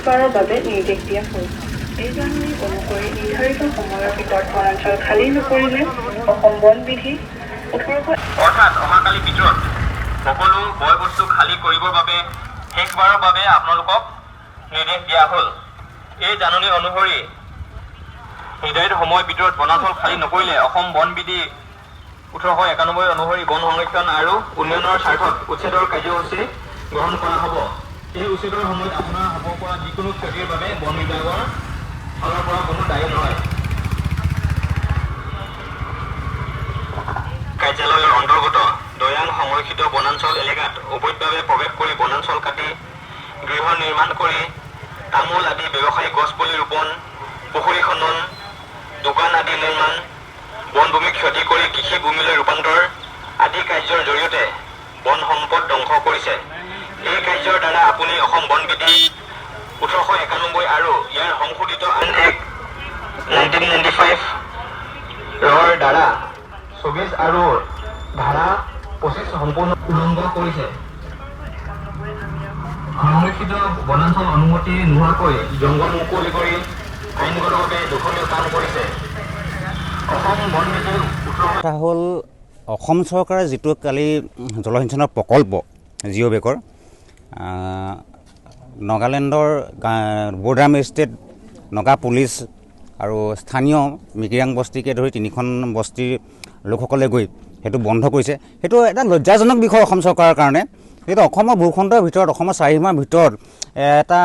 শেষবাৰৰ বাবে নিৰ্দেশ দিয়া হ'ল। এই জাননী অনুসৰি নিৰ্ধাৰিত সময়ৰ ভিতৰত বনাঞ্চল খালী নকৰিলে অসম বন বিধি 1800 অৰ্থাৎ অহাকালি ভিতৰত সকলো বয় বস্তু খালী কৰিবৰ বাবে শেষবাৰৰ বাবে আপোনালোকক নিৰ্দেশ দিয়া হ'ল। এই জাননী অনুসৰি নিৰ্ধাৰিত সময়ৰ ভিতৰত বনাঞ্চল খালী নকৰিলে অসম বন বিধি 1891 অনুসৰি বন সংৰক্ষণ আৰু উন্নয়নৰ স্বাৰ্থত উচ্ছেদৰ কাৰ্যসূচী গ্ৰহণ কৰা হ'ব। এই উচ্ছেদৰ সময়ত আপোনাৰ হ'ব পৰা যিকোনো ক্ষতিৰ বাবে বন বিভাগৰ ফালৰ পৰা কোনো দায়ী নহয়। কাৰ্যালয়ৰ অন্তৰ্গত দৈয়াং সংৰক্ষিত বনাঞ্চল এলেকাত অবৈধভাৱে প্ৰৱেশ কৰি বনাঞ্চল কাটি গৃহ নিৰ্মাণ কৰি তামোল আদি ব্যৱসায়িক গছপুলি ৰোপণ, পুখুৰী খনন, দোকান আদি নিৰ্মাণ, বনভূমি ক্ষতি কৰি কৃষি ভূমিলৈ ৰূপান্তৰ আদি কাৰ্যৰ জৰিয়তে বন সম্পদ ধ্বংস কৰিছে। এই কাৰ্যৰ দ্বাৰা আপুনি অসম বন বিধি 1891 আৰু ইয়াৰ সংশোধিত আইন এক্ট 1995 ৰ দ্বাৰা 24 আৰু ধাৰা 25 সম্পূৰ্ণ উলংঘন কৰিছে। সংৰক্ষিত বনাঞ্চল অনুমতি নোহোৱাকৈ জংঘল মুকলি কৰি আইনগতভাৱে দখলীয় কাম কৰিছে। অসম বন বিধিৰ কথা হ'ল অসম চৰকাৰে যিটো কালি জলসিঞ্চনৰ প্ৰকল্প জিঅ' বেগৰ নাগালেণ্ডৰ বৰ্ডাৰ মেজিষ্ট্ৰেট, নগা পুলিচ আৰু স্থানীয় মিকিৰাং বস্তিকে ধৰি 3খন বস্তিৰ লোকসকলে গৈ সেইটো বন্ধ কৰিছে। সেইটো এটা লজ্জাজনক বিষয় অসম চৰকাৰৰ কাৰণে। কিন্তু অসমৰ ভূখণ্ডৰ ভিতৰত, অসমৰ চাৰিসীমাৰ ভিতৰত এটা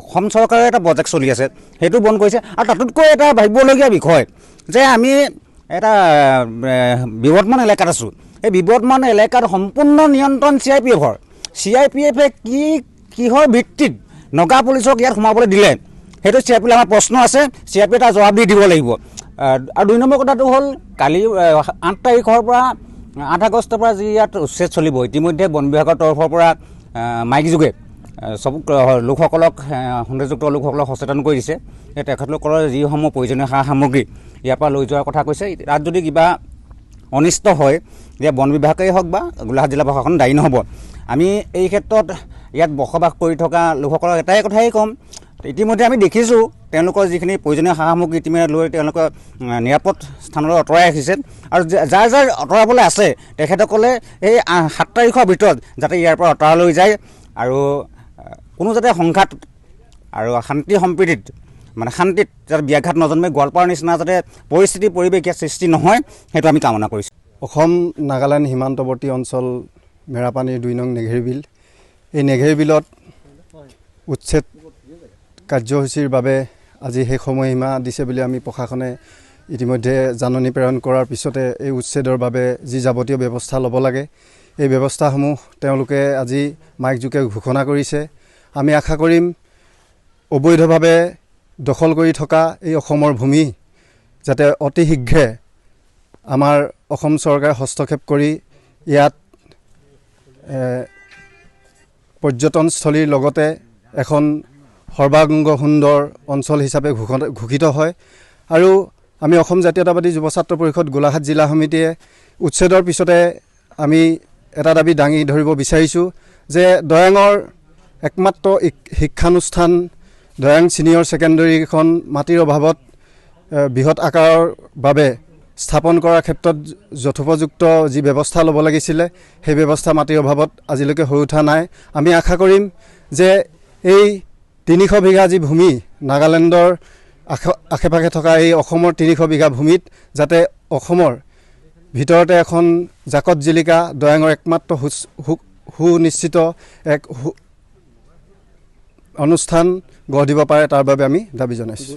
অসম চৰকাৰৰ এটা প্ৰজেক্ট চলি আছে, সেইটো বন্ধ কৰিছে। আৰু তাতোতকৈ এটা ভাবিবলগীয়া বিষয় যে আমি এটা বিবদমান এলেকাত আছোঁ। এই বিবদমান এলেকাত সম্পূৰ্ণ নিয়ন্ত্ৰণ CRPF-ৰ। CRPF-এ কিহৰ ভিত্তিত নগা পুলিচক ইয়াত সোমাবলৈ দিলে, সেইটো CRPF আমাৰ প্ৰশ্ন আছে। CRPF এটা জবাব দিব লাগিব। আৰু 2 নম্বৰ কথাটো হ'ল কালি 8 তাৰিখৰ পৰা 8 আগষ্টৰ পৰা যি ইয়াত উচ্ছেদ চলিব, ইতিমধ্যে বন বিভাগৰ তৰফৰ পৰা মাইক যোগে চব লোকসকলক, সন্দেহযুক্ত লোকসকলক সচেতন কৰি দিছে যে তেখেতলোকৰ যিসমূহ প্ৰয়োজনীয় সা সামগ্ৰী ইয়াৰ পৰা লৈ যোৱাৰ কথা কৈছে। তাত যদি কিবা অনিষ্ট হয় যে বন বিভাগেই হওক বা গোলাঘাট জিলা প্ৰশাসন দায়ী নহ'ব। আমি এই ক্ষেত্ৰত ইয়াত বসবাস কৰি থকা লোকসকলক এটাই কথাই ক'ম, ইতিমধ্যে আমি দেখিছোঁ তেওঁলোকৰ যিখিনি প্ৰয়োজনীয় সা সামগ্ৰী ইতিমধ্যে লৈ তেওঁলোকে নিৰাপদ স্থানলৈ আঁতৰাই ৰাখিছে। আৰু যাৰ যাৰ আঁতৰাবলৈ আছে তেখেতসকলে এই 7 তাৰিখৰ ভিতৰত যাতে ইয়াৰ পৰা আঁতৰাই লৈ যায় আৰু কোনো যাতে সংঘাত আৰু শান্তি সম্প্ৰীতিত শান্তিত যাতে ব্যাঘাত নজন্মে গোৱালপাৰাৰ নিচিনা যাতে পৰিৱেশ ইয়াত সৃষ্টি নহয়, সেইটো আমি কামনা কৰিছোঁ। অসম নাগালেণ্ড সীমান্তৱৰ্তী অঞ্চল মেৰাপানীৰ 2 নং নেঘেৰি বিল, এই নেঘেৰি বিলত উচ্ছেদ কাৰ্যসূচীৰ বাবে আজি সেই সময়সীমা দিছে বুলি আমি প্ৰশাসনে ইতিমধ্যে জাননী প্ৰেৰণ কৰাৰ পিছতে এই উচ্ছেদৰ বাবে যি যাৱতীয় ব্যৱস্থা ল'ব লাগে এই ব্যৱস্থাসমূহ তেওঁলোকে আজি মাইক যোগে ঘোষণা কৰিছে। আমি আশা কৰিম অবৈধভাৱে দখল কৰি থকা এই অসমৰ ভূমি যাতে অতি শীঘ্ৰে আমাৰ অসম চৰকাৰে হস্তক্ষেপ কৰি ইয়াত পৰ্যটনস্থলীৰ লগতে এখন সৰ্বাংগ সুন্দৰ অঞ্চল হিচাপে ঘোষিত হয়। আৰু আমি অসম জাতীয়তাবাদী যুৱ ছাত্ৰ পৰিষদ গোলাঘাট জিলা সমিতিয়ে উচ্ছেদৰ পিছতে আমি এটা দাবী দাঙি ধৰিব বিচাৰিছোঁ যে দৈয়াঙৰ একমাত্ৰ শিক্ষানুষ্ঠান দৈয়াং ছিনিয়ৰ ছেকেণ্ডেৰীখন মাটিৰ অভাৱত বৃহৎ আকাৰৰ বাবে স্থাপন কৰাৰ ক্ষেত্ৰত যথোপযুক্ত যি ব্যৱস্থা ল'ব লাগিছিলে সেই ব্যৱস্থা মাটিৰ অভাৱত আজিলৈকে হৈ উঠা নাই। আমি আশা কৰিম যে এই 300 বিঘা যি ভূমি নাগালেণ্ডৰ আশে পাশে থকা এই অসমৰ 300 বিঘা ভূমিত যাতে অসমৰ ভিতৰতে এখন জাকত জিলিকা দৈয়াঙৰ একমাত্ৰ সুনিশ্চিত এক অনুষ্ঠান গঢ় দিব পাৰে, তাৰ বাবে আমি দাবী জনাইছোঁ।